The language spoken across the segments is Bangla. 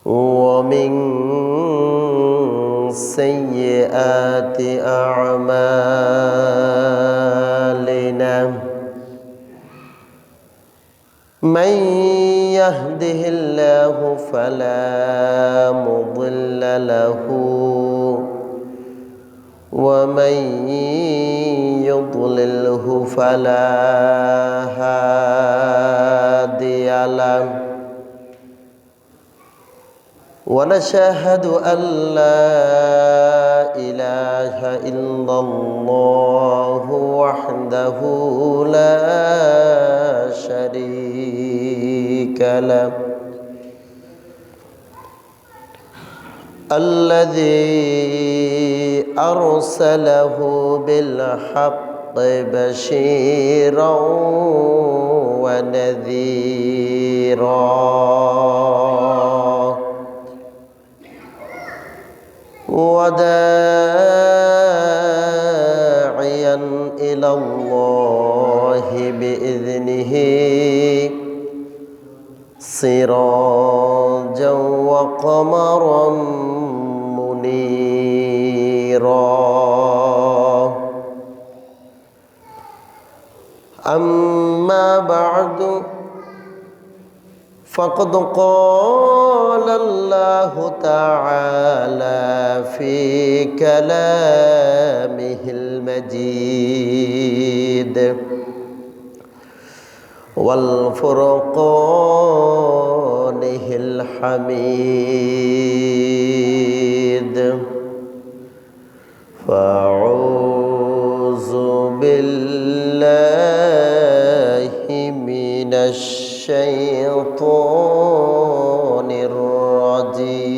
ومن سيئات أعمالنا من يهده الله فلا مضل له ومن يضلله فلا هادي له ونشهد أن لا إله إلا الله وحده لا شريك له الذي أرسله بالحق بشيرا ونذيرا وداعيا إلى الله بإذنه سراجا وقمرا منيرا أما بعد فقد قال الله تعالى في كلامه المجيد والفرقانه الحميد فأعوذ بالله من الشيطان الرجيم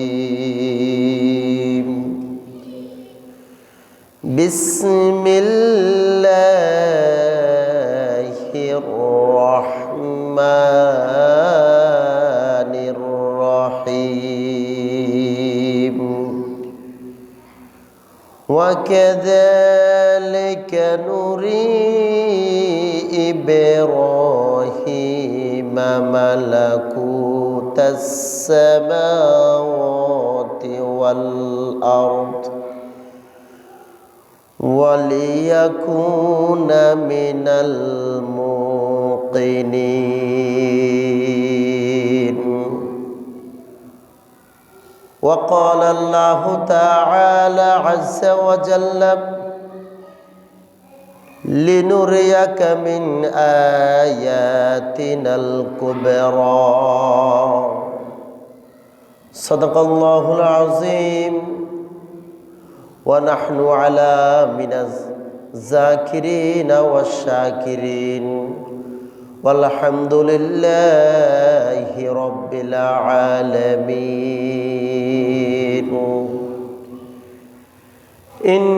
بسم الله الرحمن الرحيم وكذلك نري إبراهيم ملكوت السماوات والأرض وليكون من الموقنين وقال الله تعالى عز وجل لنريك من آياتنا الكبرى صدق الله العظيم ونحن على من الذاكرين والشاكرين والحمد لله رب العالمين إن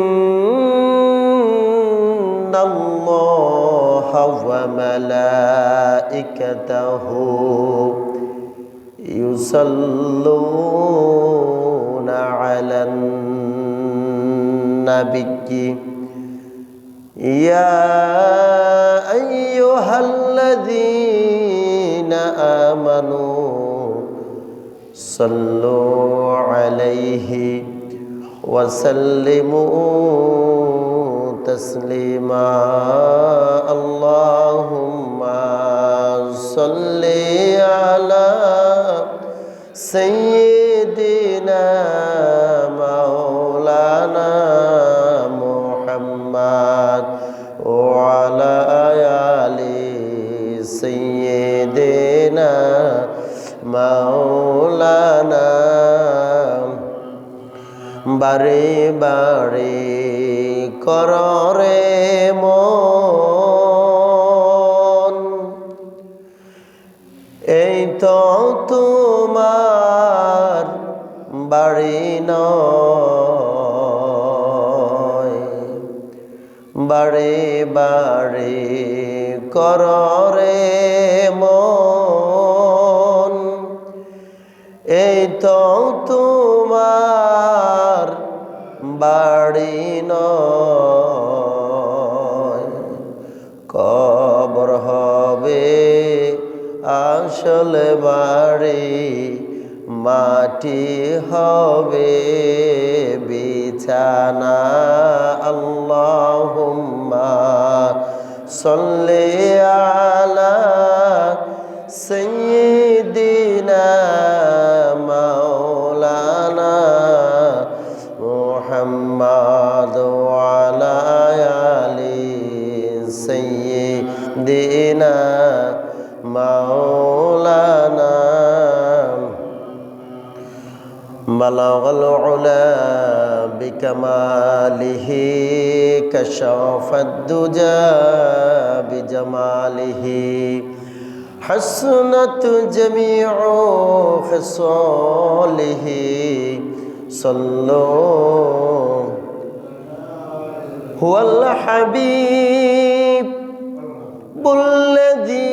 الله وملائكته يصلون على النبي يا أيها الذين آمنوا صلوا عليه وسلموا تسليما اللهم صل على سيدنا مولانا محمد وعلى آل سيدنا مولانا বারে বারে কররে মন এই তো তোমার বাড়ি নয় বারে বারে কররে মন এই তো তোমার বাড়ি নয় কবর হবে আসলে বাড়ি মাটি হবে বিছানা। আল্লাহুম্মা সাল্লি আলা সাইয়্যিদিনা মাওলানা মুহাম্মাদ ওয়া আলা আলি সাইয়্যিদিনা মাওলানা। বালাগাল উলা বিকামালিহি কাশাফাদ দুজা বিজামালিহি হাসনাত জামিউ খিসালিহি সাল্লু হুয়াল হাবিব বুল্লাযী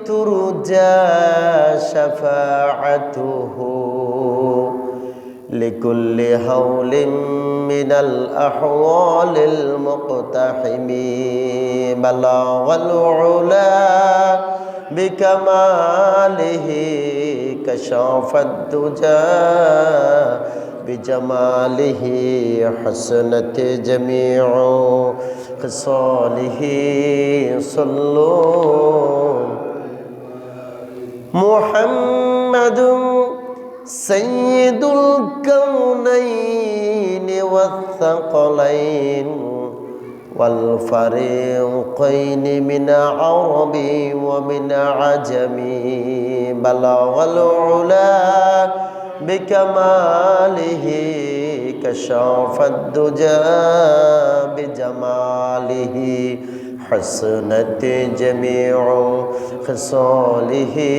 তুরজা শাফাআতুহু লিকুল্লি হাওলিন মিনাল আহওয়ালিল মুকতাহিমি। বালাগাল উলা বিকামালিহি কাশাফাদ দুজা বিজামালিহি হাসনাত জামিউ খিসালিহি সাল্লু মুহাম্মাদুন সাইয়্যিদুল কাউনাইনি ওয়াস-সাকলাইন ওয়াল ফারিকাইনি মিন আরবি ওয়া মিন আজামি। বালাগাল উলা বিকামালিহি কাশাফাদ দুজা বিজামালিহি হাসনাত জামিউ খিসালিহি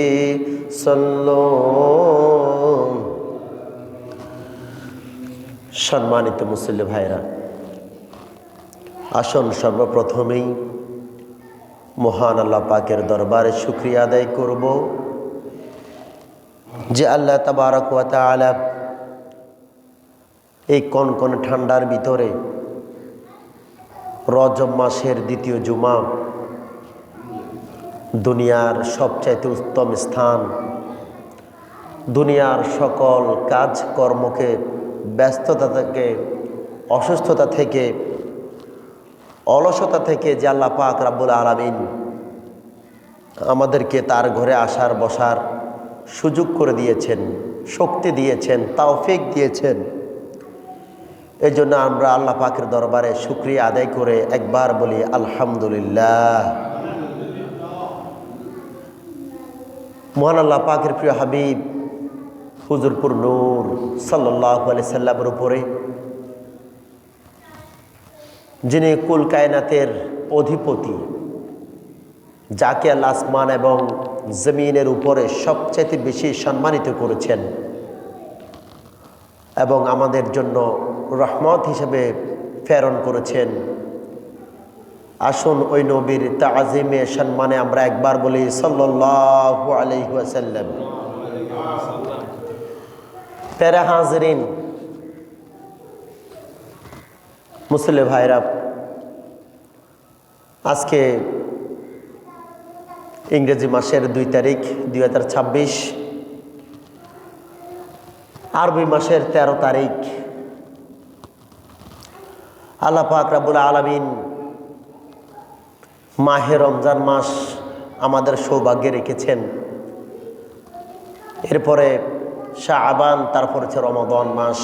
সাল্লু। সম্মানিত মুসল্লি ভাইরা, আসুন সর্বপ্রথমেই মহান আল্লাহ পাকের দরবারে শুকরিয়া আদায় করব যে আল্লাহ তাবারক ওয়া তাআলা এই কনকন ঠান্ডার ভিতরে রজব মাসের দ্বিতীয় জুমা, দুনিয়ার সবচাইতে উত্তম স্থান, দুনিয়ার সকল কাজকর্মকে, ব্যস্ততা থেকে, অসুস্থতা থেকে, অলসতা থেকে যে আল্লাহ পাক রাব্বুল আলামিন আমাদেরকে তার ঘরে আসার বসার সুযোগ করে দিয়েছেন, শক্তি দিয়েছেন, তৌফিক দিয়েছেন। এই জন্য আমরা আল্লাহ পাকের দরবারে শুকরিয়া আদায় করে একবার বলি আলহামদুলিল্লাহ। মহান আল্লাহ পাকের প্রিয় হাবিব হুজুরপুর নূর সাল্লাল্লাহু আলাইহি সাল্লামের উপরে, যিনি কুল কায়নাতের অধিপতি, যাকে আল্লাহ আসমান এবং জমিনের উপরে সবচেয়ে বেশি সম্মানিত করেছেন এবং আমাদের জন্য রহমত হিসেবে প্রেরণ করেছেন, আসুন ওই নবীর তাজিমে সম্মানে আমরা একবার বলি সাল্লাল্লাহু আলাইহি ওয়াসাল্লাম। প্যারা হাজরিন, মুসলিম ভাইরা, আজকে ইংরেজি মাসের 2 তারিখ 2026, আরবি মাসের 13 তারিখ। আল্লাহ পাক রব্বুল আলামিন মাহে রমজান মাস আমাদের সৌভাগ্যে রেখেছেন। এরপরে শাবান, তারপর হচ্ছে রমাদান মাস।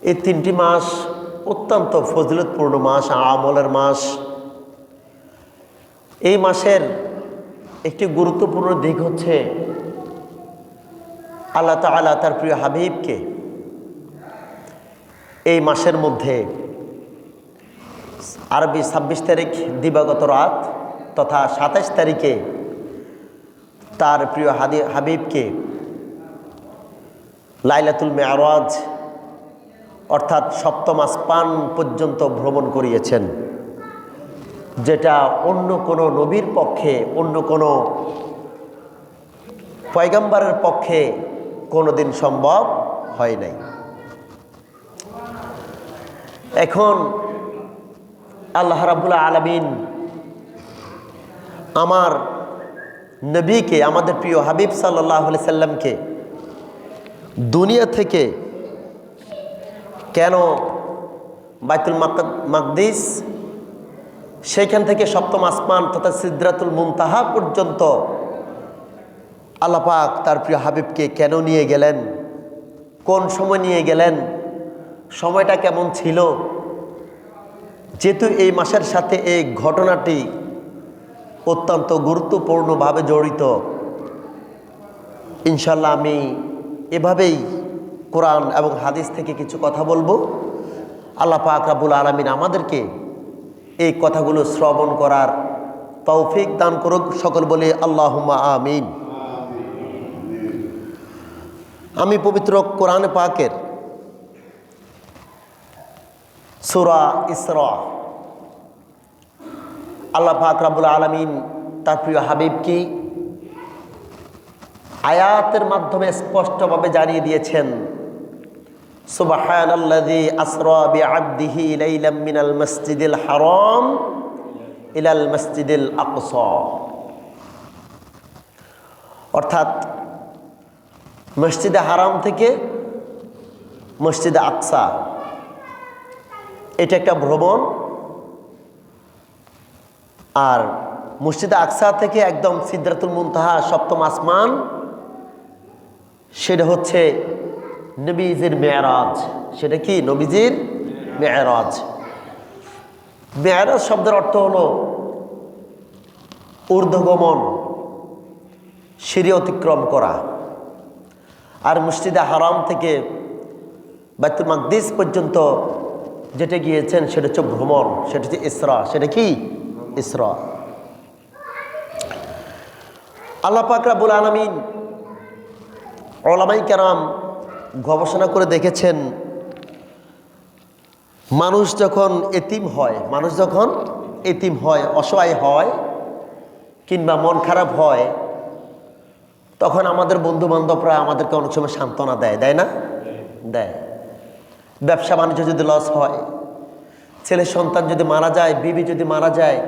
এই 3টি মাস অত্যন্ত ফজিলতপূর্ণ মাস, আমলের মাস। এই মাসের একটি গুরুত্বপূর্ণ দিক হচ্ছে আল্লাহ তাআলা তার প্রিয় হাবিবকে এই মাসের মধ্যে আরবি 26 তারিখ দিবাগত রাত তথা 27 তারিখে তার প্রিয় হাবিবকে লাইলাতুল মেরাজ অর্থাৎ সপ্তম আসমান পর্যন্ত ভ্রমণ করিয়েছেন, যেটা অন্য কোনো নবীর পক্ষে, অন্য কোনো পয়গম্বরের পক্ষে কোনোদিন সম্ভব হয় নাই। এখন আল্লাহ রাব্বুল আলামিন আমার নবীকে, আমাদের প্রিয় হাবিব সাল্লাল্লাহু আলাইহি সাল্লামকে দুনিয়া থেকে কেন বাইতুল মাকদিস, সেখান থেকে সপ্তম আসমান তথা সিদরাতুল মুনতাহা পর্যন্ত আল্লাহ পাক তার প্রিয় হাবিবকে কেন নিয়ে গেলেন, কোন সময় নিয়ে গেলেন, সময়টা কেমন ছিল, যেহেতু এই মাসের সাথে এই ঘটনাটি অত্যন্ত গুরুত্বপূর্ণভাবে জড়িত, ইনশাল্লাহ আমি এভাবেই কোরআন এবং হাদিস থেকে কিছু কথা বলবো। আল্লাহ পাক রব্বুল আলামিন আমাদেরকে এই কথাগুলো শ্রবণ করার তৌফিক দান করুক। সকল বলি আল্লাহুম্মা আমিন। আমি পবিত্র কোরআন পাকের সূরা ইসরা, আল্লাহ পাক রব্বুল আলামিন তার প্রিয় হাবিবকে আয়াতের মাধ্যমে স্পষ্টভাবে জানিয়ে দিয়েছেন, সুবহানাল্লাযী আসরা বিআবদিহি লাইলাম মিনাল মাসজিদিল হারাম ইলাল মাসজিদিল আকসা। অর্থাৎ মসজিদে হারাম থেকে মসজিদে আকসা, এটা একটা ভ্রমণ। আর মসজিদে আকসা থেকে একদম সিদরাতুল মুনতাহা সপ্তম আসমান, সেটা হচ্ছে নবীজির মেরাজ। সেটা কি? নবীজির মেরাজ। মেরাজ শব্দের অর্থ হলো ঊর্ধ্বগমন, সিঁড়ি অতিক্রম করা। আর মসজিদে হারাম থেকে বাইতুল মাকদিস পর্যন্ত যেটা গিয়েছেন সেটা হচ্ছে ভ্রমণ, সেটা হচ্ছে ইসরা। সেটা কি? ইসরা। আল্লাহ পাক রব্বুল আলামিন, উলামায়ে কেরাম গবেষণা করে দেখেছেন, মানুষ যখন এতিম হয়, অসহায় হয় কিংবা মন খারাপ হয়, তখন আমাদের বন্ধু বান্ধবরা আমাদেরকে অনেক সময় সান্ত্বনা দেয় না? দেয়। ব্যবসা বাণিজ্য যদি লস হয়, ছেলে সন্তান যদি মারা যায়, বিবি যদি মারা যায়,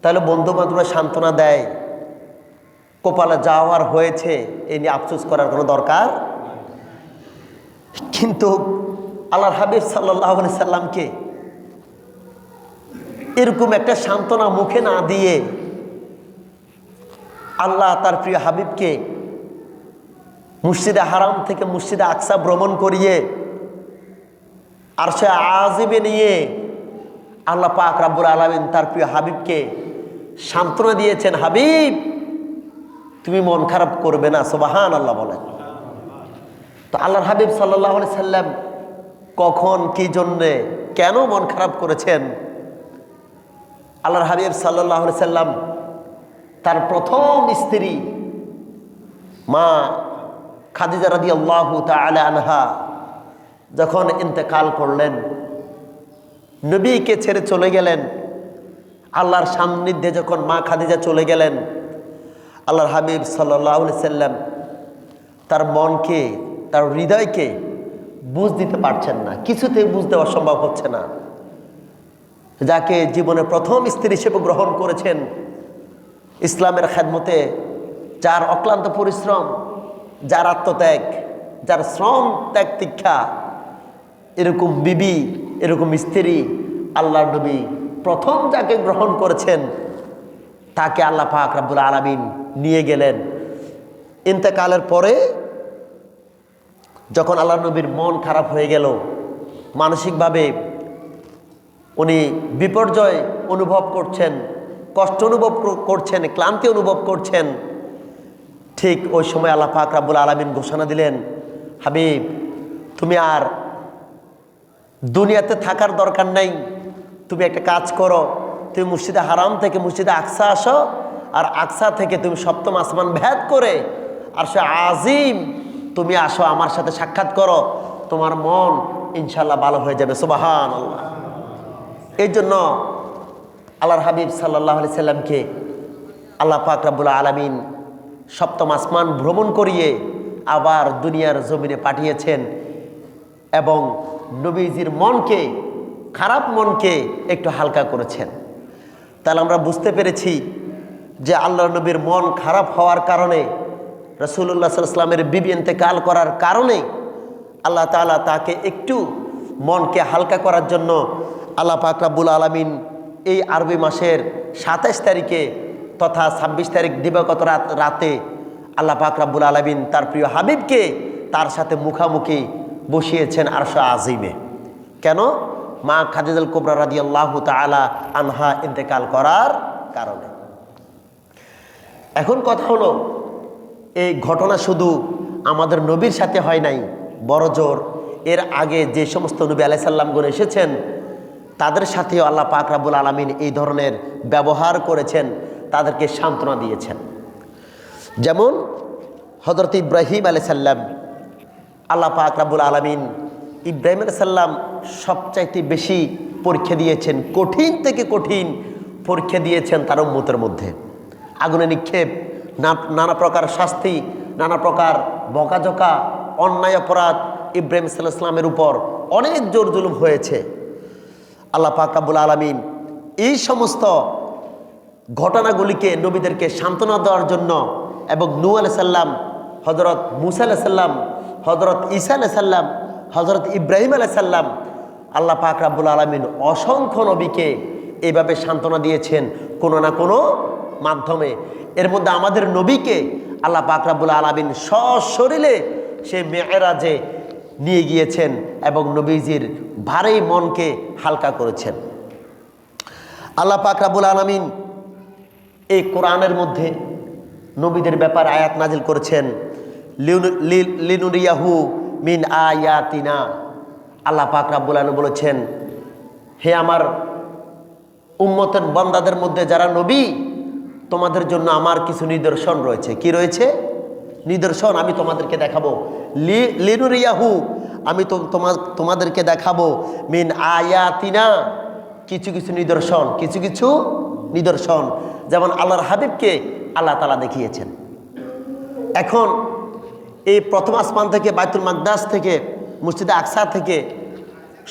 তাহলে বন্ধু বান্ধবরা সান্ত্বনা দেয়। কপালে যাওয়ার হয়েছে, এই নিয়ে আফসোস করার কোনো দরকার। কিন্তু আল্লাহর হাবিব সাল্লাল্লাহু আলাইহি সাল্লামকে এরকম একটা সান্ত্বনা মুখে না দিয়ে আল্লাহ তার প্রিয় হাবিবকে মসজিদে হারাম থেকে মসজিদে আকসা ভ্রমণ করিয়ে আরশে আজিমে নিয়ে আল্লাহ পাক রব্বুল আলামিন তার প্রিয় হাবিবকে সান্ত্বনা দিয়েছেন, হাবিব তুমি মন খারাপ করবে না। সুবহানাল্লাহ বলেন। তো আল্লাহর হাবিব সাল্লাল্লাহু আলাইহি সাল্লাম কখন, কি জন্যে, কেন মন খারাপ করেছেন? আল্লাহর হাবিব সাল্লাল্লাহু আলাইহি সাল্লাম তার প্রথম স্ত্রী মা খাদিজা রাদিয়াল্লাহু তাআলা আনহা যখন ইন্তেকাল করলেন, নবীকে ছেড়ে চলে গেলেন, আল্লাহর সান্নিধ্যে যখন মা খাদিজা চলে গেলেন, আল্লাহর হাবিব সাল্লাল্লাহু আলাইহি সাল্লাম তার মনকে, তার হৃদয়কে বুঝ দিতে পারছেন না, কিছুতেই বুঝতে অসম্ভব হচ্ছে না। যাকে জীবনের প্রথম স্ত্রী হিসেবে গ্রহণ করেছেন, ইসলামের খেদমতে যার অক্লান্ত পরিশ্রম, যার আত্মত্যাগ, যার শ্রম ত্যাগ তিক্ষা, এরকম বিবি, এরকম স্ত্রী আল্লাহর নবী প্রথম যাকে গ্রহণ করেছেন, তাকে আল্লাহ পাক রব্বুল আলামিন নিয়ে গেলেন। ইন্তেকালের পরে যখন আল্লাহ নবীর মন খারাপ হয়ে গেল, মানসিকভাবে উনি বিপর্যয় অনুভব করছেন, কষ্ট অনুভব করছেন, ক্লান্তি অনুভব করছেন, ঠিক ওই সময় আল্লাহ পাক রব্বুল আলামিন ঘোষণা দিলেন, হাবিব তুমি আর দুনিয়াতে থাকার দরকার নাই, তুমি একটা কাজ করো, তুমি মসজিদে হারাম থেকে মসজিদে আকসা আসো, আর আকসা থেকে তুমি সপ্তম আসমান ভেদ করে আরশে আজিম তুমি আসো, আমার সাথে সাক্ষাৎ করো, তোমার মন ইনশাল্লাহ ভালো হয়ে যাবে। সুবহানাল্লাহ। এই জন্য আল্লাহর হাবিব সাল্লাল্লাহু আলাইহি সাল্লামকে আল্লাহ পাক রব্বুল আলামিন সপ্তম আসমান ভ্রমণ করিয়ে আবার দুনিয়ার জমিনে পাঠিয়েছেন এবং নবীজির মনকে, খারাপ মনকে একটু হালকা করেছেন। তাহলে আমরা বুঝতে পেরেছি যে আল্লাহ নবীর মন খারাপ হওয়ার কারণে, রাসূলুল্লাহ সাল্লাল্লাহু আলাইহি ওয়াসাল্লামের বিবি ইন্তেকাল করার কারণে আল্লাহ তাআলা তাকে একটু মনকে হালকা করার জন্য আল্লাহ পাক রব্বুল আলামিন এই আরবি মাসের ২৭ তারিখে তথা ২৬ তারিখ দিবাগত রাতে আল্লাহ পাক রব্বুল আলামিন তার প্রিয় হাবিবকে তার সাথে মুখামুখি বসিয়েছেন আরশে আজিমে। কেন? মা খাদিজাতুল কুবরা রাদিয়াল্লাহু তাআলা আনহা ইন্তেকাল করার কারণে। এখন কথা হলো, এই ঘটনা শুধু আমাদের নবীর সাথে হয় নাই, বড়জোর এর আগে যে সমস্ত নবী আলাইহিস সালামগণ এসেছেন তাদের সাথেও আল্লাহ পাক রব্বুল আলামিন এই ধরনের ব্যবহার করেছেন, তাদেরকে সান্ত্বনা দিয়েছেন। যেমন হযরত ইব্রাহিম আলাইহিস সালাম, আল্লাহ পাক রব্বুল আলামিন ইব্রাহিম আলাইহিস সালাম সবচাইতে বেশি পরীক্ষা দিয়েছেন, কঠিন থেকে কঠিন পরীক্ষা দিয়েছেন তার উম্মতের মধ্যে। আগুনে নিক্ষেপ, নানা প্রকার শাস্তি, নানা প্রকার বকাঝকা, অন্যায় অপরাধ ইব্রাহিম সাল্লাল্লাহু আলাইহি সাল্লামের উপর অনেক জোর জুলুম হয়েছে। আল্লাহ পাক রব্বুল আলামিন এই সমস্ত ঘটনাগুলিকে নবীদেরকে সান্ত্বনা দেওয়ার জন্য এবং নূহ আলাইহিস সালাম, হযরত মূসা আলাইহিস সালাম, হযরত ঈসা আলাইহিস সালাম, হযরত ইব্রাহিম আলাইহিস সালাম, আল্লাহ পাক রব্বুল আলামিন অসংখ্য নবীকে এইভাবে সান্ত্বনা দিয়েছেন কোনো না কোনো মাধ্যমে। এর মধ্যে আমাদের নবীকে আল্লাহ পাক রব্বুল আলামিন সশরীরে সে মেরাজে নিয়ে গিয়েছেন এবং নবীজির ভারী মনকে হালকা করেছেন। আল্লাহ পাক রব্বুল আলামিন এই কোরআনের মধ্যে নবীদের ব্যাপারে আয়াত নাজিল করেছেন, লিনুরিয়াহু মিন আয়াতিনা। আল্লাহ পাক রব্বুল আলামিন বলেছেন, হে আমার উম্মতের বান্দাদের মধ্যে যারা নবী, তোমাদের জন্য আমার কিছু নিদর্শন রয়েছে। কি রয়েছে? নিদর্শন আমি তোমাদেরকে দেখাবো। লিনুরিয়াহু, আমি তোমাদেরকে দেখাবো মিন আয়াতিনা, কিছু কিছু নিদর্শন, কিছু কিছু নিদর্শন। যেমন আল্লাহর হাবিবকে আল্লাহ তাআলা দেখিয়েছেন। এখন এই প্রথম আসমান থেকে, বাইতুল মাকদাস থেকে, মসজিদে আকসা থেকে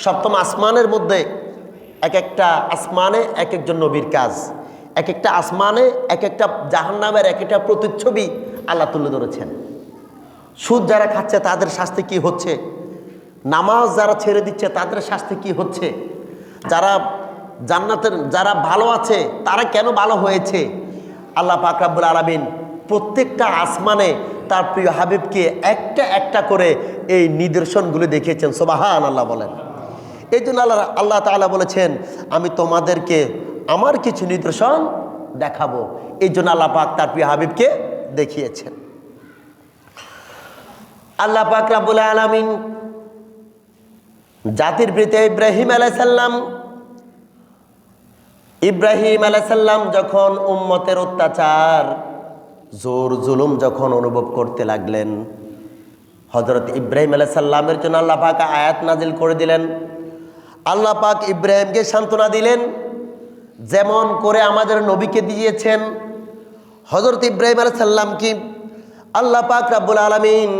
সপ্তম আসমানের মধ্যে এক একটা আসমানে এক একজন নবীর কাজ, এক একটা আসমানে এক একটা জাহান্নামের এক একটা প্রতিচ্ছবি আল্লাহ তুলে ধরেছেন। সুদ যারা খাচ্ছে তাদের শাস্তি কি হচ্ছে, নামাজ যারা ছেড়ে দিচ্ছে তাদের শাস্তি কি হচ্ছে, যারা জান্নাতের যারা ভালো আছে তারা কেন ভালো হয়েছে, আল্লাহ পাক রব্বুল আলামিন প্রত্যেকটা আসমানে তার প্রিয় হাবিবকে একটা একটা করে এই নিদর্শনগুলো দেখিয়েছেন। সুবহানাল্লাহ বলেন। এই জন্য আল্লাহ তাআলা বলেছেন, আমি তোমাদেরকে আমার কিছু নিদর্শন দেখাবো। এই জন্য আল্লাহ পাক তার প্রিয় হাবিবকে দেখিয়েছেন। আল্লাহ পাক রব্বুল আলামিন জাতির পিতা ইব্রাহিম আলাইহিস সালাম, ইব্রাহিম আলাইহিস সালাম যখন উম্মতের অত্যাচার, জোর জুলুম যখন অনুভব করতে লাগলেন, হযরত ইব্রাহিম আলাইহিস সালামের জন্য আল্লাহ পাক আয়াত নাজিল করে দিলেন। আল্লাহ পাক ইব্রাহিমকে সান্ত্বনা দিলেন যেমন করে আমাদের নবীকে দিয়েছেন। হযরত ইব্রাহিম আলাইহিস সালামকে আল্লাহ পাক রব্বুল আলামিন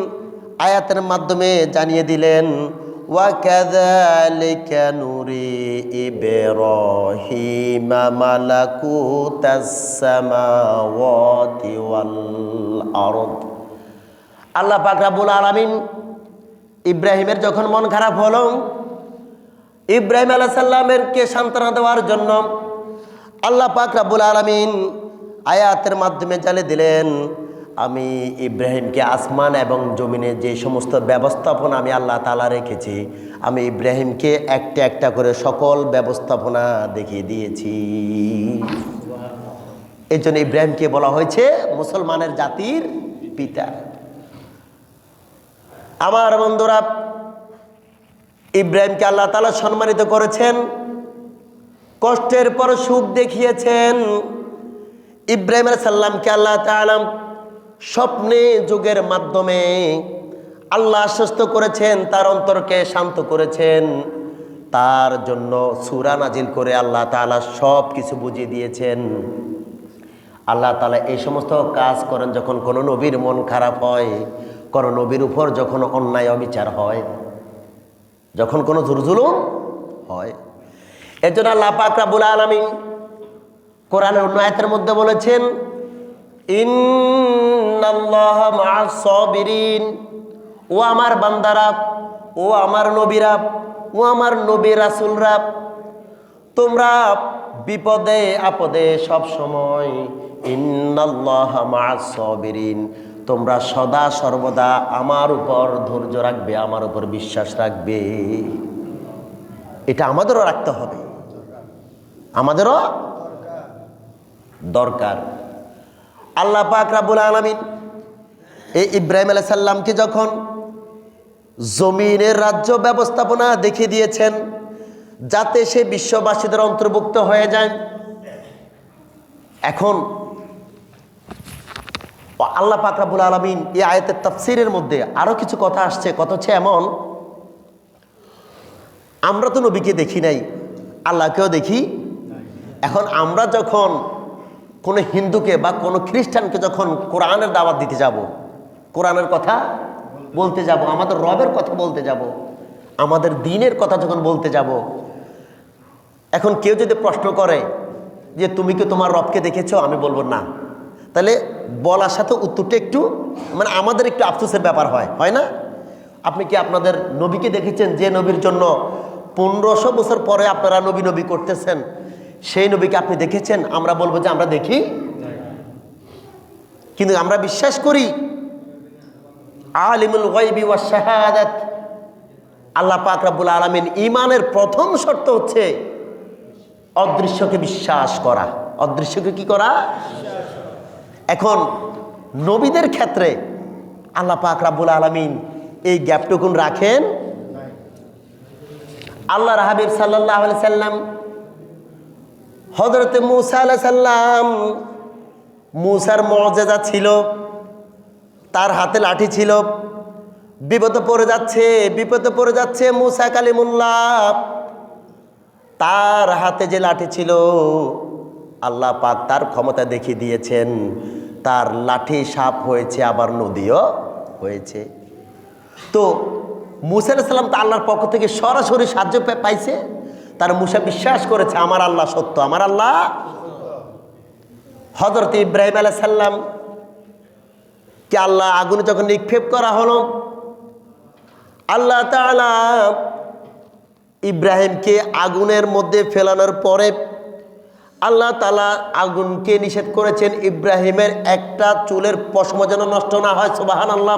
আয়াতের মাধ্যমে জানিয়ে দিলেন, ওয়া কাযালিকা নুরি ইব্রাহিমা মালাকুতাস সামাওয়াতি ওয়াল আরদ। আল্লাহ পাক রব্বুল আলামিন ইব্রাহিমের যখন মন খারাপ হলো, ইব্রাহিম আলাইহিস সালামেরকে সান্ত্বনা দেওয়ার জন্য আল্লাহ পাক রব্বুল আলামিন আয়াতের মাধ্যমে জানিয়ে দিলেন, আমি ইব্রাহিমকে আসমান এবং জমিনে যে সমস্ত ব্যবস্থাপনা আমি আল্লাহ তাআলা রেখেছি, আমি ইব্রাহিমকে একটা একটা করে সকল ব্যবস্থাপনা দেখিয়ে দিয়েছি। এই জন্য ইব্রাহিমকে বলা হয়েছে মুসলমানের জাতির পিতা। আমার বন্ধুরা, ইব্রাহিমকে আল্লাহ তাআলা সম্মানিত করেছেন, কষ্টের পর সুখ দেখিয়েছেন। ইব্রাহিম আলাইহিস সালামকে আল্লাহ তাআলা স্বপ্নে যোগের মাধ্যমে আল্লাহ আশ্বস্ত করেছেন, তার অন্তরকে শান্ত করেছেন, তার জন্য সূরা নাজিল করে আল্লাহ তাআলা সব কিছু বুঝিয়ে দিয়েছেন। আল্লাহ তাআলা এই সমস্ত কাজ করেন যখন কোনো নবীর মন খারাপ হয়, কোনো নবীর উপর যখন অন্যায় অবিচার হয়, যখন কোনো জুলুম হয়। এর জন্য আল্লাহ পাক রব্বুল আলামিন কোরআনের অন্য আয়াতের মধ্যে বলেছেন, ইন্নাল্লাহা মা'আস সাবিরিন, ও আমার বান্দারা, ও আমার নবীরা, ও আমার নবী রাসূলরা, তোমরা বিপদে আপদে সব সময় ইন্নাল্লাহা মা'আস সাবিরিন, তোমরা সদা সর্বদা আমার উপর ধৈর্য রাখবে, আমার উপর বিশ্বাস রাখবে। এটা আমাদেরও রাখতে হবে, আমাদেরও দরকার। আল্লাহ পাক রব্বুল আলামিন এই ইব্রাহিম আলাইহিস সালামকে যখন জমিনের রাজ্য ব্যবস্থাপনা দেখিয়ে দিয়েছেন যাতে সে বিশ্ববাসীদের অন্তর্ভুক্ত হয়ে যায়, এখন আল্লাহ পাক রব্বুল আলামিন এই আয়াতের তাফসীরের মধ্যে আরো কিছু কথা আসছে। কথা হচ্ছে এমন, আমরা তো নবীকে দেখি নাই, আল্লাহকেও দেখি। এখন আমরা যখন কোনো হিন্দুকে বা কোনো খ্রিস্টানকে যখন কোরআনের দাওয়াত দিতে যাব, কোরআনের কথা বলতে যাব, আমাদের রবের কথা বলতে যাব, আমাদের দ্বীনের কথা যখন বলতে যাব, এখন কেউ যদি প্রশ্ন করে যে তুমি কি তোমার রবকে দেখেছো, আমি বলবো না, তাহলে বলার সাথে উত্তরটা একটু মানে আমাদের একটু আফসোসের ব্যাপার হয় না? আপনি কি আপনাদের নবীকে দেখেছেন যে নবীর জন্য 1500 বছর পরে আপনারা নবী নবী করতেছেন, সেই নবীকে আপনি দেখেছেন? আমরা বলবো যে আমরা দেখি, কিন্তু আমরা বিশ্বাস করি আলিমুল গায়বি ওয়াশ শাহাদাত, আল্লাহ পাক রব্বুল আলামিন। ঈমানের প্রথম শর্ত হচ্ছে অদৃশ্যকে বিশ্বাস করা। অদৃশ্যকে কি করা? এখন নবীদের ক্ষেত্রে আল্লাহ পাক রব্বুল আলামিন এই গ্যাপটুকুন রাখেন। আল্লাহর হাবিব সাল্লাল্লাহু আলাইহি সাল্লাম হযরতে মূসা আলাইহিস সালাম, মূসার মুআজিজা ছিল, তার হাতে লাঠি ছিল, বিপদে পড়ে যাচ্ছে মূসা কালিমুল্লাহ, তার হাতে যে লাঠি ছিল আল্লাহ পাক তার ক্ষমতা দেখিয়ে দিয়েছেন, তার লাঠি সাপ হয়েছে, আবার নদীও হয়েছে। তো মূসা আলাইহিস সালাম তো আল্লাহর পক্ষ থেকে সরাসরি সাহায্য পাইছে, তার মূসা বিশ্বাস করেছে আমার আল্লাহ সত্য, আমার আল্লাহ। হযরত ইব্রাহিম আলাইহিস সালাম কে আল্লাহ আগুনে যখন নিক্ষেপ করা হলো, আল্লাহ তাআলা ইব্রাহিমকে আগুনের মধ্যে ফেলানোর পরে আল্লাহ তাআলা আগুনকে নিষেধ করেছেন ইব্রাহিমের একটা চুলের পশম যেন নষ্ট না হয়। সুবহানাল্লাহ।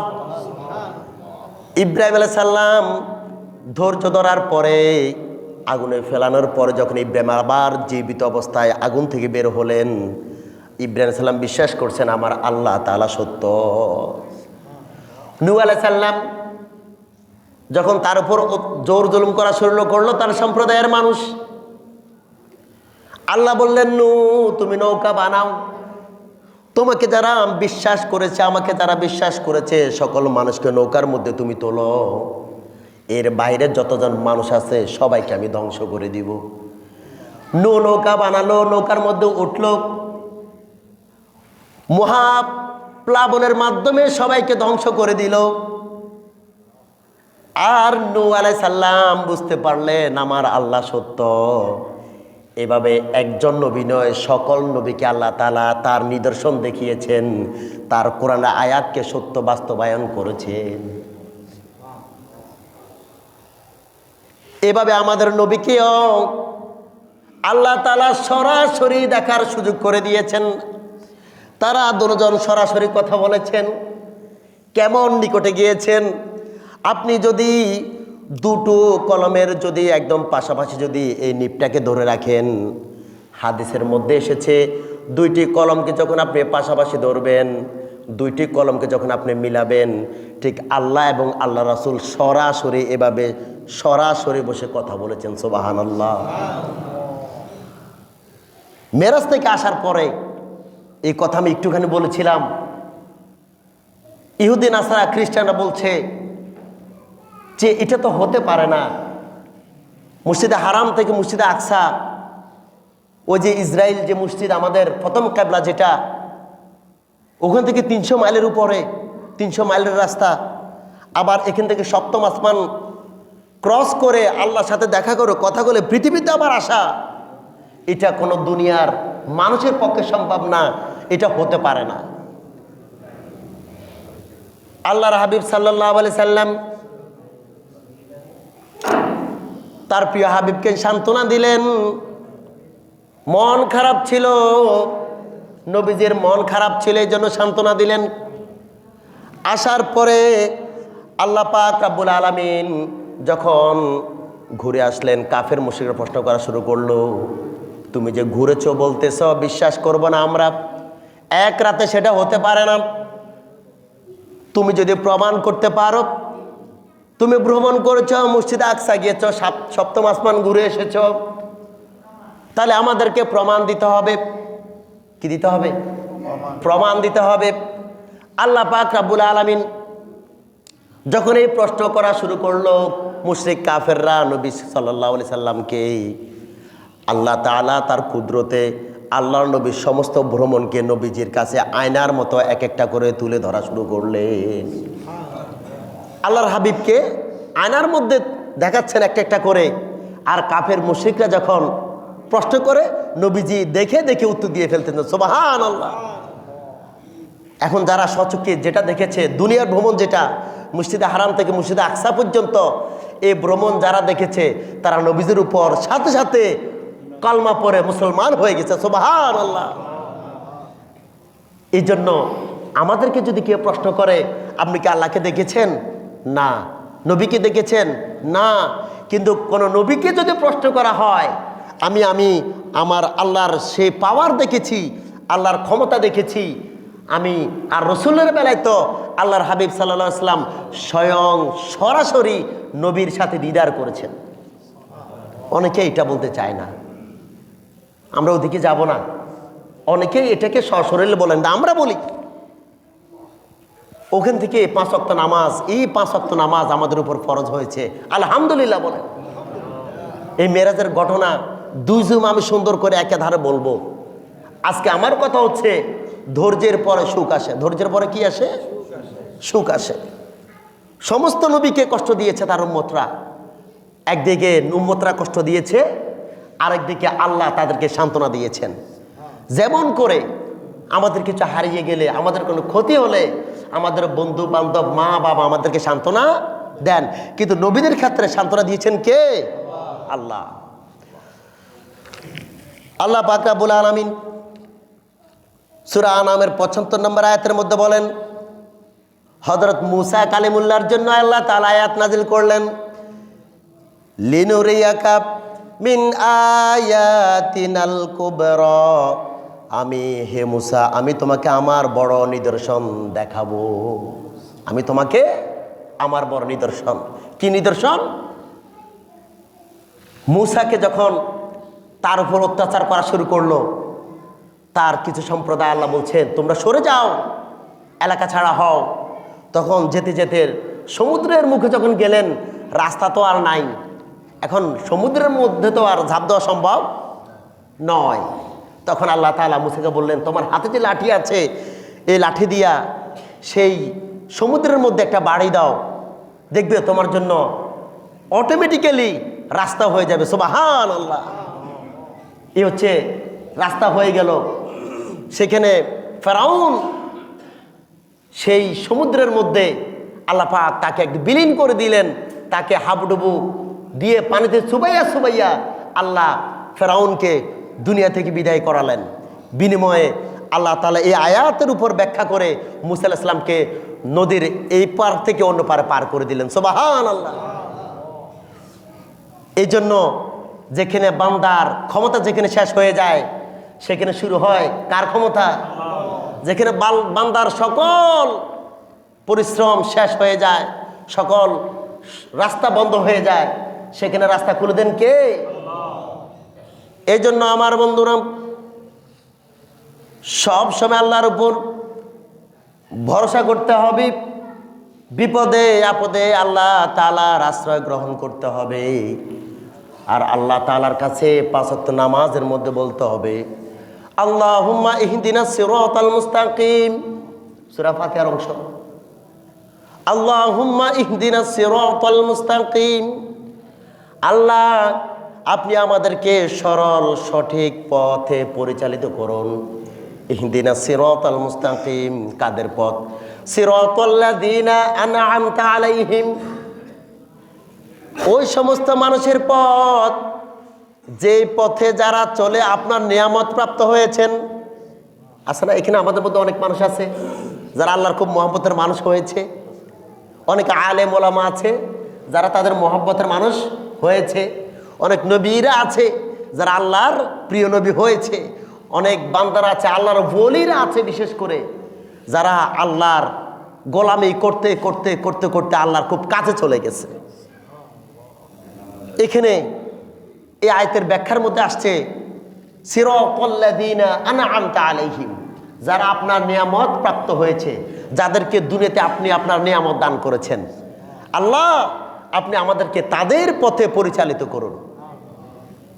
ইব্রাহিম আলাইহিস সালাম ধৈর্য ধরার পরে আগুনে ফেলানোর পরে যখন ইব্রাহিম আবার জীবিত অবস্থায় আগুন থেকে বের হলেন, ইব্রাহিম আলাইহিস সালাম বিশ্বাস করছেন আমার আল্লাহ তাআলা সত্য। নূহ আলাইহিস সালাম যখন তার উপর জোর জুলুম করা শুরু করলো তার সম্প্রদায়ের মানুষ, আল্লাহ বললেন নূহ তুমি নৌকা বানাও, তোমাকে যারা বিশ্বাস করেছে, আমাকে যারা বিশ্বাস করেছে সকল মানুষকে নৌকার মধ্যে তুমি তোলো, এর বাইরে যতজন মানুষ আছে সবাইকে আমি ধ্বংস করে দিব। নূহ নৌকা বানালো, নৌকার মধ্যে উঠলো, মহাপ্লাবনের মাধ্যমে সবাইকে ধ্বংস করে দিল। আর নূহ আলাইহিস সালাম বুঝতে পারলেন আমার আল্লাহ সত্য। এভাবে একজন নবী নয়, সকল নবীকে আল্লাহ তাআলা তার নিদর্শন দেখিয়েছেন, তার কোরআনের আয়াতকে সত্য বাস্তবায়ন করেছেন। এভাবে আমাদের নবীকেও আল্লাহ তাআলা সরাসরি দেখার সুযোগ করে দিয়েছেন। তারা দুজন সরাসরি কথা বলেছেন, কেমন নিকটে গিয়েছেন। আপনি যদি দুটো কলমের যদি একদম পাশাপাশি যদি এই নিপটাকে ধরে রাখেন, হাদিসের মধ্যে এসেছে দুইটি কলমকে যখন আপনি পাশাপাশি ধরবেন, দুইটি কলমকে যখন আপনি মিলাবেন, ঠিক আল্লাহ এবং আল্লাহ রাসূল সরাসরি এভাবে সরাসরি বসে কথা বলেছেন। সুবহানাল্লাহ। মেরাজ থেকে আসার পরে এই কথা আমি একটুখানি বলেছিলাম, ইহুদি নাসারা খ্রিস্টানরা বলছে যে এটা তো হতে পারে না, মসজিদে হারাম থেকে মসজিদে আকসা, ওই যে ইসরায়েল যে মসজিদ আমাদের প্রথম কিবলা যেটা, ওখান থেকে 300 মাইলের উপরে, 300 মাইলের রাস্তা, আবার এখান থেকে সপ্তম আসমান ক্রস করে আল্লাহর সাথে দেখা করে কথা বলে পৃথিবীতে আবার আসা, এটা কোনো দুনিয়ার মানুষের পক্ষে সম্ভব না, এটা হতে পারে না। আল্লাহর হাবিব সাল্লাল্লাহু আলাইহি সাল্লাম তার প্রিয় হাবিবকে সান্ত্বনা দিলেন। মন খারাপ ছিল, নবীজির মন খারাপ ছিল, এই জন্য সান্ত্বনা দিলেন। আসার পরে আল্লাহ পাক রব্বুল আলামিন যখন ঘুরে আসলেন, কাফের মুশরিকরা প্রশ্ন করা শুরু করলো, তুমি যে ঘুরেছো বলতেছ, বিশ্বাস করব না আমরা, এক রাতে সেটা হতে পারে না। তুমি যদি প্রমাণ করতে পারো, তুমি ভ্রমণ করেছো, মসজিদে আকসা গিয়েছো, সপ্তম আসমান ঘুরে এসেছো, তাহলে আমাদেরকে প্রমাণ দিতে হবে। কি দিতে হবে? প্রমাণ দিতে হবে। আল্লাহ পাক রব্বুল আলামিন যখন এই প্রশ্ন করা শুরু করলো, মুশরিক কাফেররা নবী সাল্লাল্লাহু আলাইহি সাল্লামকে, আল্লাহ তাআলা তার কুদরতে আল্লাহর নবীর সমস্ত ভ্রমণকে নবীজির কাছে আয়নার মতো এক একটা করে তুলে ধরা শুরু করলেন। আল্লাহর হাবিবকে আয়নার মধ্যে দেখাচ্ছেন একটা একটা করে। আর কাফের মুশরিকরা যখন প্রশ্ন করে, নবীজি দেখে দেখে উত্তর দিয়ে ফেলতেন, সুবহানাল্লাহ। এখন যারা সচক্ষে যেটা দেখেছে, দুনিয়ার ভ্রমণ যেটা, মসজিদে হারাম থেকে মসজিদে আকসা পর্যন্ত, এই ভ্রমণ যারা দেখেছে, তারা নবীজির উপর সাথে সাথে কলমা পড়ে মুসলমান হয়ে গেছে, সুবহানাল্লাহ। এই জন্য আমাদেরকে যদি কেউ প্রশ্ন করে, আপনি কি আল্লাহকে দেখেছেন? না। নবীকে দেখেছেন? না। কিন্তু কোন নবীকে যদি প্রশ্ন করা হয়, আমি আমার আল্লাহর সেই পাওয়ার দেখেছি, আল্লাহর ক্ষমতা দেখেছি আমি। আর রসুলের বেলায় তো আল্লাহর হাবিব সাল্লাল্লাহু আলাইহি সাল্লাম স্বয়ং সরাসরি নবীর সাথে দিদার করেছেন। অনেকে এটা বলতে চায় না, আমরা ওদিকে যাব না। অনেকে এটাকে সশরীরে বলেন না, আমরা বলি। ওখান থেকে 5 ওয়াক্ত নামাজ, এই 5 ওয়াক্ত নামাজ আমাদের উপর ফরজ হয়েছে, আলহামদুলিল্লাহ বলেন। এই মেরাজের ঘটনা দুইজুম আমি সুন্দর করে একাধারে বলবো। আজকে আমার কথা হচ্ছে, ধৈর্যের পরে সুখ আসে। ধৈর্যের পরে কি আসে? সুখ আসে। সমস্ত নবীকে কষ্ট দিয়েছে তার উম্মতরা। একদিকে উম্মতরা কষ্ট দিয়েছে, আরেকদিকে আল্লাহ তাদেরকে সান্ত্বনা দিয়েছেন। যেমন করে আমাদের কিছু হারিয়ে গেলে, আমাদের কোনো ক্ষতি হলে, আমাদের বন্ধু বান্ধব, মা বাবা আমাদেরকে সান্ত্বনা দেন, কিন্তু নবীদের ক্ষেত্রে সান্ত্বনা দিয়েছেন কে? আল্লাহ। আল্লাহ পাক রব্বুল আলামিন সূরা আনামের 75 নম্বর আয়াতের মধ্যে বলেন, হযরত মূসা কালিমুল্লাহর জন্য আল্লাহ তাআলা আয়াত নাজিল করলেন, লিনুরিয়াকা মিন আয়াতিনাল কুবরা। আমি হে মূসা, আমি তোমাকে আমার বড় নিদর্শন দেখাবো। আমি তোমাকে আমার বড় নিদর্শন। কি নিদর্শন? মূসাকে যখন তার উপর অত্যাচার করা শুরু করলো, তার কিছু সম্প্রদায় আল্লাহ বলছেন, তোমরা সরে যাও, এলাকা ছাড়া হও। তখন যেতে যেতে সমুদ্রের মুখে যখন গেলেন, রাস্তা তো আর নাই, এখন সমুদ্রের মধ্যে তো আর ঝাঁপ দেওয়া সম্ভব নয়। তখন আল্লাহ তাআলা মূসাকে বললেন, তোমার হাতে যে লাঠি আছে, এই লাঠি দিয়া সেই সমুদ্রের মধ্যে একটা বাড়ি দাও, দেখবে তোমার জন্য অটোমেটিক্যালি রাস্তা হয়ে যাবে। সুবহানাল্লাহ। এই হচ্ছে রাস্তা হয়ে গেল। সেখানে ফেরাউন সেই সমুদ্রের মধ্যে আল্লাহ পাক তাকে একটু বিলীন করে দিলেন, তাকে হাবুডুবু দিয়ে পানিতে চুবাইয়া চুবাইয়া আল্লাহ ফেরাউনকে দুনিয়া থেকে বিদায় করালেন। বিনিময়ে আল্লাহ তাআলা এই আয়াতের উপর ব্যাখ্যা করে মূসা আলাইহিস সালামকে নদীর এই পার থেকে অন্য পারে পার করে দিলেন। সুবহানাল্লাহ। এই জন্য যেখানে বান্দার ক্ষমতা যেখানে শেষ হয়ে যায়, সেখানে শুরু হয় কার ক্ষমতা? যেখানে বান্দার সকল পরিশ্রম শেষ হয়ে যায়, সকল রাস্তা বন্ধ হয়ে যায়, সেখানে রাস্তা খুলে দেন কে? এই জন্য আমার বন্ধুরা, সব সময় আল্লাহর উপর ভরসা করতে হবে। বিপদে আপদে আল্লাহ তাআলার আশ্রয় গ্রহণ করতে হবে। আর আল্লাহ তাআলার কাছে 5 ওয়াক্ত নামাজের মধ্যে বলতে হবে, আল্লাহুম্মা ইহদিনাস সিরাতাল মুস্তাকিম। সূরা ফাতিহার অংশ। আল্লাহুম্মা ইহদিনাস সিরাতাল মুস্তাকিম। আল্লাহ, আপনি আমাদেরকে সরল সঠিক পথে পরিচালিত করুন। ইহদিনাস সিরাতাল মুস্তাকিম, কাদের পথ? সিরাতাল্লাযীনা আনআমতা আলাইহিম, ওই সমস্ত মানুষের পথ যেই পথে যারা চলে আপনার নিয়ামত প্রাপ্ত হয়েছেন। আছে না এখানে আমাদের মধ্যে অনেক মানুষ আছে যারা আল্লাহর খুব মহব্বতের মানুষ হয়েছে, অনেক আলেম ওলামা আছে যারা তাদের মহব্বতের মানুষ হয়েছে, অনেক নবীরা আছে যারা আল্লাহর প্রিয় নবী হয়েছে, অনেক বান্দারা আছে আল্লাহর ওলিরা আছে বিশেষ করে যারা আল্লাহর গোলামি করতে করতে করতে করতে আল্লাহর খুব কাছে চলে গেছে। এখানে এই আয়াতের ব্যাখ্যার মধ্যে আসছে সিরাতাল্লাযীনা আনআমতা আলাইহিম, যারা আপনার নিয়ামত প্রাপ্ত হয়েছে, যাদেরকে দুনিয়াতে আপনি আপনার নিয়ামত দান করেছেন। আল্লাহ আপনি আমাদেরকে তাদের পথে পরিচালিত করুন।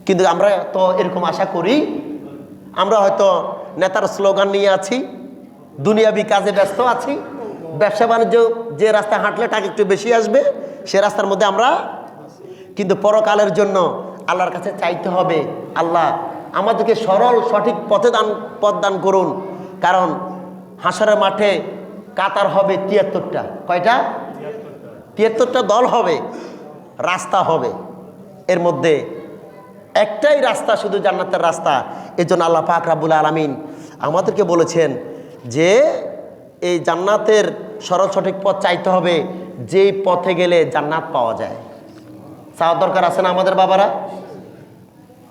কিন্তু আমরা তো এরকম আশা করি, আমরা হয়তো নেতার স্লোগান নিয়ে আছি, দুনিয়াবি কাজে ব্যস্ত আছি, ব্যবসা বাণিজ্য যে রাস্তায় হাঁটলে টাকা একটু বেশি আসবে সে রাস্তার মধ্যে আমরা, কিন্তু পরকালের জন্য আল্লাহর কাছে চাইতে হবে, আল্লাহ আমাদেরকে সরল সঠিক পথ দান করুন। কারণ হাসরের মাঠে কাতার হবে ৭৩টা, কয়টা? ৭৩টা দল হবে, রাস্তা হবে, এর মধ্যে একটাই রাস্তা শুধু জান্নাতের রাস্তা। এই জন্য আল্লাহ পাক রাব্বুল আলামিন আমাদেরকে বলেছেন যে এই জান্নাতের সরল সঠিক পথ চাইতে হবে, যেই পথে গেলে জান্নাত পাওয়া যায়। চাওয়ার দরকার আছে না আমাদের বাবারা?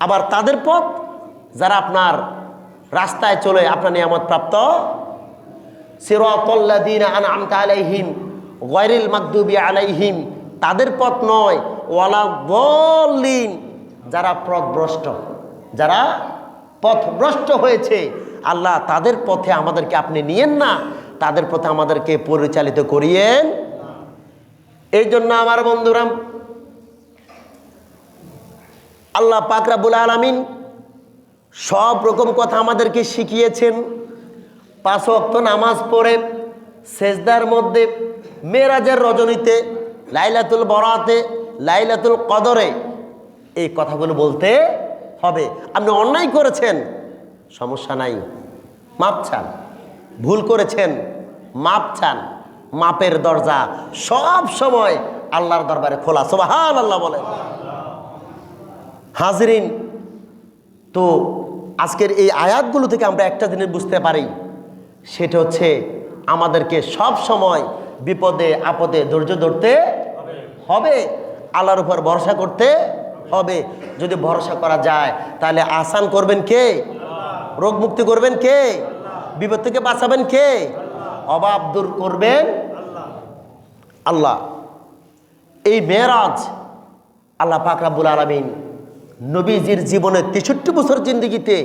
আবার তাদের পথ যারা আপনার রাস্তায় চলে আপনার নিয়ামত প্রাপ্ত, সিরাতাল্লাযীনা আনআমতা আলাইহিম গায়রিল মাগদুবি আলাইহিম, তাদের পথ নয়, ওয়ালা দাল্লিন, যারা পথভ্রষ্ট, যারা পথভ্রষ্ট হয়েছে, আল্লাহ তাদের পথে আমাদেরকে আপনি নিয়েন না, তাদের পথে আমাদেরকে পরিচালিত করিয়েন। এই জন্য আমার বন্ধুরা, আল্লাহ পাক রব্বুল আলামিন সব রকম কথা আমাদেরকে শিখিয়েছেন। 5 ওয়াক্ত নামাজ পড়ে সেজদার মধ্যে, মেরাজের রজনীতে, লাইলাতুল বরাতে, লাইলাতুল কদরে এই কথাগুলো বলতে হবে। আপনি অন্যায় করেছেন, সমস্যা নাই, মাপ চান। ভুল করেছেন, মাপ চান। মাপের দরজা সব সময় আল্লাহর দরবারে খোলা, সুবহানাল্লাহ বলেন। হাজরিন, তো আজকের এই আয়াতগুলো থেকে আমরা একটা জিনিস বুঝতে পারি, সেটা হচ্ছে আমাদেরকে সব সময় বিপদে আপদে ধৈর্য ধরতে হবে, আল্লাহর উপর ভরসা করতে হবে। যদি ভরসা করা যায় তাহলে আসান করবেন কে? রোগ মুক্তি করবেন কে? বিপদ থেকে বাঁচাবেন কে? অভাব দূর করবেন আল্লাহ। এই মেরাজ আল্লাহ পাক রব্বুল আলামিন নবীজির জীবনে 63 বছর জিন্দেগিতে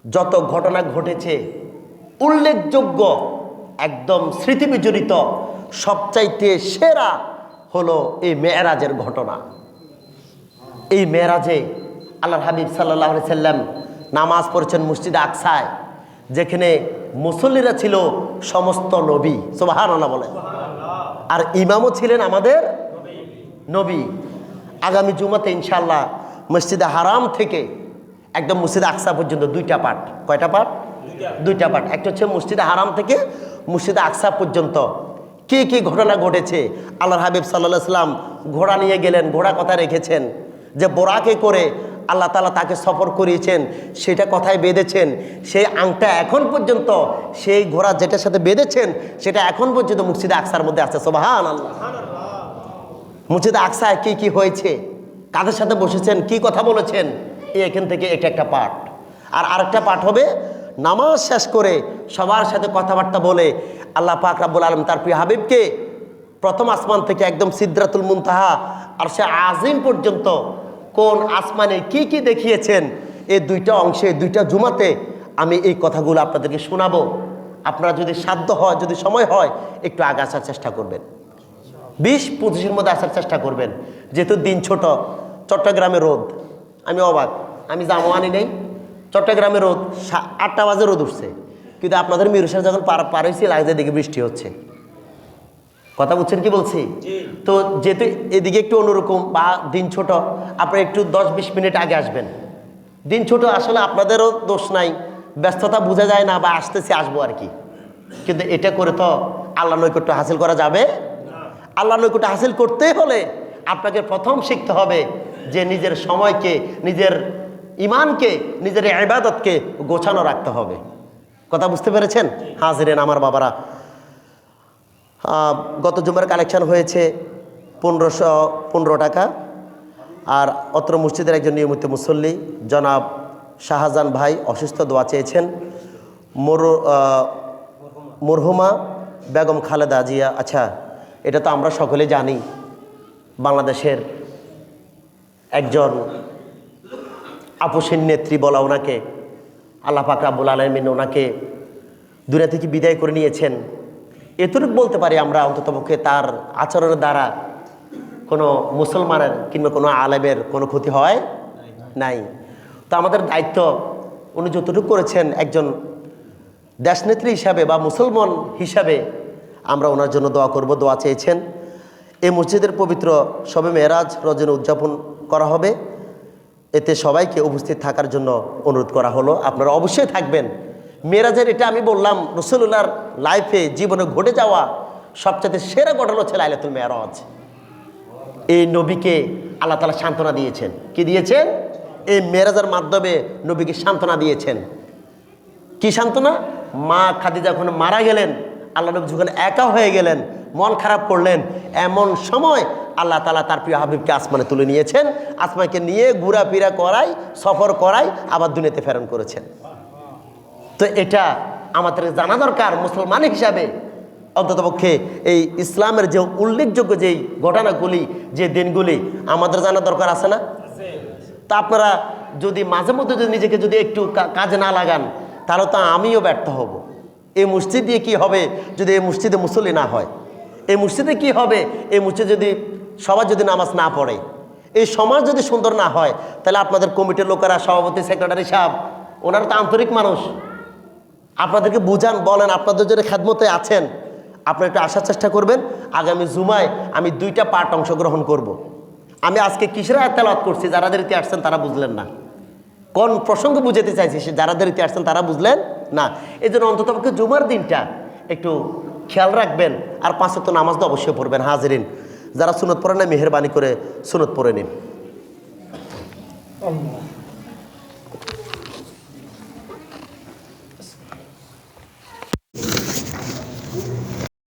যত ঘটনা ঘটেছে, উল্লেখযোগ্য একদম স্মৃতিবিজড়িত সবচাইতে সেরা হলো এই মেরাজের ঘটনা। এই মেরাজে আল্লাহর হাবিব সাল্লাল্লাহু আলাইহি সাল্লাম নামাজ পড়েছেন মসজিদে আকসায়, যেখানে মুসল্লিরা ছিল সমস্ত নবী, সুবহানাল্লাহ বলেন। আর ইমামও ছিলেন আমাদের নবী। আগামী জুমাতে ইনশাআল্লাহ মসজিদে হারাম থেকে একদম মসজিদে আকসা পর্যন্ত 2টা পাঠ। কয়টা পাঠ? 2টা পাঠ। একটা হচ্ছে মসজিদে হারাম থেকে মসজিদে আকসা পর্যন্ত কি কি ঘটনা ঘটেছে। আল্লাহর হাবিব সাল্লাল্লাহু আলাইহি সাল্লাম ঘোড়া নিয়ে গেলেন, ঘোড়া কথা রেখেছেন, যে বোরাকে করে আল্লাহ তাআলা তাকে সফর করিয়েছেন, সেটা কথায় বেঁধেছেন। সেই আংটা এখন পর্যন্ত, সেই ঘোড়া যেটার সাথে বেঁধেছেন সেটা এখন পর্যন্ত মসজিদে আকসার মধ্যে আছে, সুবহানাল্লাহ। মসজিদে আকসায় কি কি হয়েছে, কাদের সাথে বসেছেন, কি কথা বলেছেন, এখান থেকে এটা একটা পাঠ। আর আরেকটা পাঠ হবে নামাজ শেষ করে সবার সাথে কথাবার্তা বলে আল্লাহ পাক রব্বুল আলামিন তার প্রিয় হাবিবকে প্রথম আসমান থেকে একদম সিদরাতুল মুনতাহা আর সে আজিম পর্যন্ত কোন আসমানে কি কি দেখিয়েছেন, এই 2টা অংশে 2টা জুমাতে আমি এই কথাগুলো আপনাদেরকে শোনাবো। আপনারা যদি সাধ্য হয়, যদি সময় হয়, একটু আগে আসার চেষ্টা করবেন, 20-25-এর মধ্যে আসার চেষ্টা করবেন। যেহেতু দিন ছোট, চট্টগ্রামে রোদ, আমি অবাক, আমি জামা আনি নেই, চট্টগ্রামে রোদ 8টা বাজে রোদ উঠছে, কিন্তু আপনাদের মিরসরাই যখন পার হয়েছি লাগছে দেখে বৃষ্টি হচ্ছে। কথা বুঝছেন কি বলছি? তো যেহেতু এদিকে একটু অন্যরকম বা দিন ছোট, আপনারা একটু 10-20 মিনিট আগে আসবেন। দিন ছোট, আসলে আপনাদেরও দোষ নাই, ব্যস্ততা বোঝা যায় না, বা আসতেছি আসবো আর কি। কিন্তু এটা করে তো আল্লাহ নৈকট্য হাসিল করা যাবে। আল্লাহ নৈকট্য হাসিল করতে হলে আপনাকে প্রথম শিখতে হবে যে নিজের সময়কে, নিজের ইমানকে, নিজের ইবাদতকে গোছানো রাখতে হবে। কথা বুঝতে পেরেছেন? হাজিরেন আমার বাবারা, গত জুমার কালেকশন হয়েছে 1515 টাকা। আর অত্র মসজিদের একজন নিয়মিত মুসল্লি জনাব শাহজাহান ভাই অসুস্থ, দোয়া চেয়েছেন। মরহুমা বেগম খালেদা জিয়া, আচ্ছা এটা তো আমরা সকলে জানি, বাংলাদেশের একজন আপসীন নেত্রী বলা ওনাকে, আল্লাহ পাক রাব্বুল আলামিন ওনাকে দুনিয়া থেকে বিদায় করে নিয়েছেন। এতটুকু বলতে পারি আমরা অন্ততপক্ষে তার আচরণের দ্বারা কোনো মুসলমানের কিংবা কোনো আলেমের কোনো ক্ষতি হয় নাই। তো আমাদের দায়িত্ব, উনি যতটুকু করেছেন একজন দেশনেত্রী হিসাবে বা মুসলমান হিসাবে, আমরা ওনার জন্য দোয়া করব। দোয়া চেয়েছেন। এই মসজিদের পবিত্র শবে মেরাজ রজনী উদযাপন করা হবে, এতে সবাইকে উপস্থিত থাকার জন্য অনুরোধ করা হলো। আপনারা অবশ্যই থাকবেন। মেরাজের এটা আমি বললাম রাসূলুল্লাহর লাইফে, জীবনে ঘটে যাওয়া সবচেয়ে সেরা ঘটনা হচ্ছে লাইলাতুল মেরাজ। এই নবীকে আল্লাহ তাআলা সান্ত্বনা দিয়েছেন। কি দিয়েছেন? এই মেরাজের মাধ্যমে নবীকে সান্ত্বনা দিয়েছেন। কি সান্ত্বনা? মা খাদিজা যখন মারা গেলেন, আল্লাহ নবী যখন একা হয়ে গেলেন, মন খারাপ করলেন, এমন সময় আল্লাহ তাআলা তার প্রিয় হাবিবকে আসমানে তুলে নিয়েছেন। আসমানকে নিয়ে ঘোরাফেরা করাই, সফর করাই, আবার দুনিয়াতে প্রেরণ করেছেন। তো এটা আমাদের জানা দরকার মুসলমান হিসাবে। অন্ততপক্ষে এই ইসলামের যে উল্লেখযোগ্য যেই ঘটনাগুলি, যে দিনগুলি আমাদের জানা দরকার আছে না? তা আপনারা যদি মাঝে মধ্যে যদি নিজেকে যদি একটু কাজে না লাগান, তাহলে তো আমিও ব্যর্থ হব। এই মসজিদ দিয়ে কী হবে যদি এই মসজিদে মুসল্লি না হয়? এই মসজিদে কি হবে এই মসজিদে যদি সবাই যদি নামাজ না পড়ে? এই সমাজ যদি সুন্দর না হয়, তাহলে আপনাদের কমিটির লোকেরা, সভাপতি, সেক্রেটারি সাহেব, ওনারা তো আন্তরিক মানুষ, আপনাদেরকে বুঝান, বলেন, আপনাদের জন্য খেদমতে আছেন, আপনারা একটু আসার চেষ্টা করবেন। আগামী জুমায় আমি 2টা পার্ট অংশগ্রহণ করব। আমি আজকে কিসের আয়াত তেলাওয়াত করছি, যারা দেরিতে আসছেন তারা বুঝলেন না। কোন প্রসঙ্গে বুঝাতে চাইছি, সে যারা দেরিতে আসছেন তারা বুঝলেন না। এই জন্য অন্ততপক্ষে জুমার দিনটা একটু খেয়াল রাখবেন। আর 5 ওয়াক্ত নামাজ তো অবশ্যই পড়বেন। হাজিরিন, যারা সুন্নত পড়েন না, মেহেরবানি করে সুন্নত পড়ে নিন।